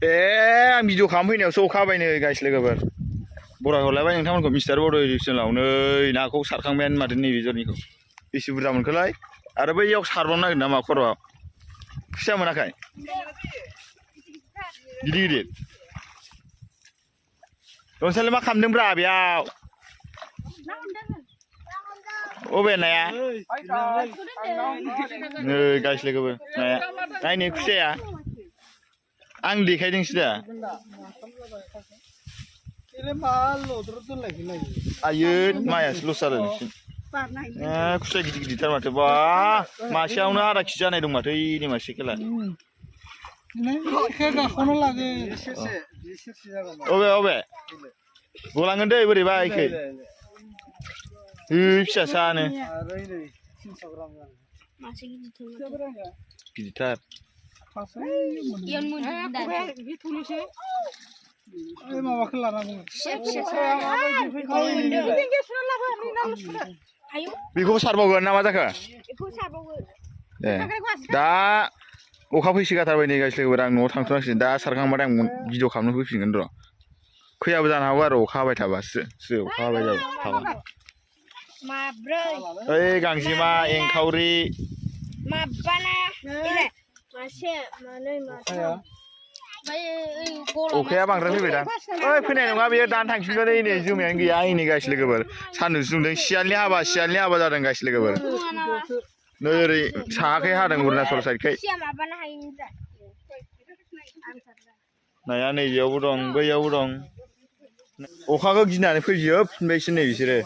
आं भिडिअ खालामफैनायावसो अखा हाबाय नै गाइस लोगोफोर बरायहरलायबाय नोंथांमोनखौ मिस्टार बड' इउटुब चेनेलाव नै नाखौ सारखांबायानो माथो नैबे जरनिखौ बेसे बुरजा मोनखोलाय आरो बैयाव सारबावनो नागिरदों नामा खर'आव खुसिया मोनाखै गिदिर गिदिर नोंसोरलाय मा खालामदोंब्रा बेयाव अबे नाया नै गाइस लोगोफोर नाया नायनो खुसियाया आं देखायदोंसो दा आयो मायासो लस जादों नोंसिन खुसिया गिदिर गिदिरथार माथो बा मासेयावनो आधा केजि जानाय दं माथो इनि मासे खेला अबे अबे गलांगोन दै बोरैबा इखै फिसासानो गिदिरथार बेखौबो सारबावगोन ना मा जाखो दा अखा फैसिगाथारबाय नै गाइस लोगोफोर आं न'आव थांथ'नांसिगोन दा सारखांबाथाय आं भिडिअ खालामनो फैफिनगोन र' फैयाबो जानो हागौ आरो अखा हाबाय थाबा स्रो अखा हाबाय थाबा ओइ गांजेमा एंखावरि अखाया बांद्राय फैबाय दा ओइ फैनाय नङा बेयो दानो थांफिनगोन नै जोमायानो गैया इनै गाइस लोगोफोर सान्दुंसो दुंदों सियालनि हाबा जादों गाइस लोगोफोर नै ओरै साहाखै हादों अरुणाचल साइडखै नाया नैबेयावबो दं बैयावबो दं अखाखौ गिनानै फैजोबफिनबायसो नै बिसोरो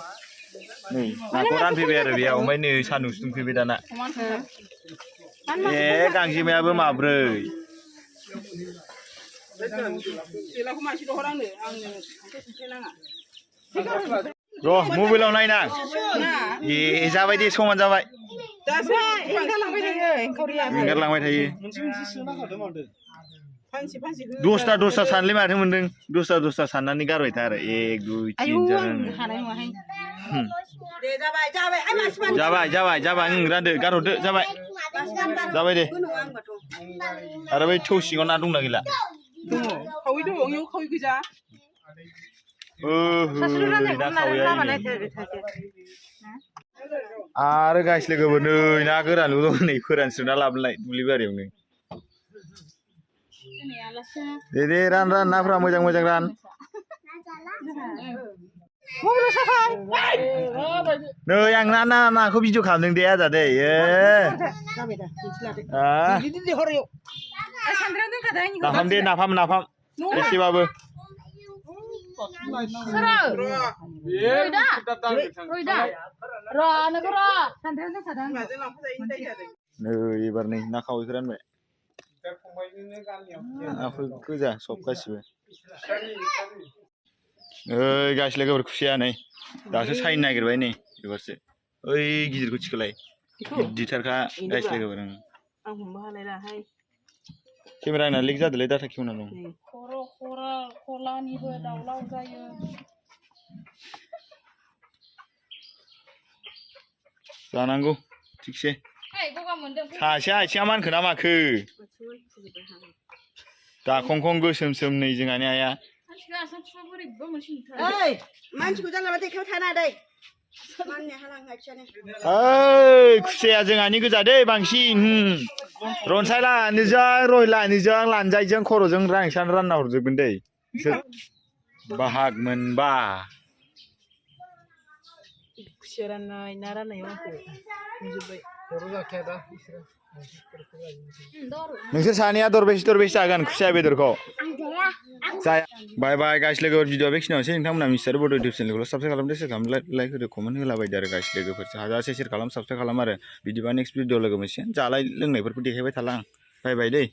नै नाखौ रानफैबाय आरो बेयाव ओमफ्राय नै सान्दुंसो दुंफैबाय दाना ए गांजेमायाबो माब्रै र' मबाइलाव नायना ए जाबाय दे समान जाबाय एंगारलांबाय थायो दसथा सानलै माथो मोनदों दसथा साननानै गारबाय था आरो 1 2 3 4 जाबाय रानदो गारहरदो जाबाय दे आरो बै थौ सिङाव ना दंना गैला आरो गाइस लोगोफोर नै ना गोरानबो दं नै फोरानस्रोना लाबोलाय दुब्लि बारियावनो दे रान नाफोरा मोजां रान नै आं नाखौ भिडिअ खालामदों दे आजा दे नाफाम एसेबाबो नै एबार नै ना खावैखौ रानबाय नाफोर गोजा सब गासिबो ओइ गाइस लोगोफोर खुसिया नै दासो सायनो नागिरबाय नै एबारसो ओइ गिदिरखौ थिखोलाय गिदिरथारखा गाइस लोगोफोर केमेरा आंना लिक जादोंलै डाटा खेवना दं जानांगौ थिगसे सासेया आथिङा मानखो ना माखो दाखंखं गोसोम नै जोंहानि आइया ओइ खुसिया जोंहानि गोजा दै बांसिन रनसायला निजों रहिला निजों लानजायजों खर'जों रानना हरजोबगोन दै बाहाग मोनबा खुसिया राननाय ना राननायाव नोंसोर सानैया दरबेसे जागोन खुसिया बेदरखौ जाया बाय बाय गाइस लोगोफोर भिडिअ बेखिनियावनोसै नोंथांमोना मिस्टार बड' इउटुब चेनेलखौ साबसक्राइब खालामदो शेयार खालाम लाइक होदो कमेन्ट होलाबायदो आरो गाइस लोगोफोर हाजासे शेयार खालाम साबसक्राइब खालाम आरो बिदिबा नेक्स्ट भिडिअ लोगो मोनसिगोन जानाय लोंनायफोरखौ देखायबाय थाला आं बाय बाय दै।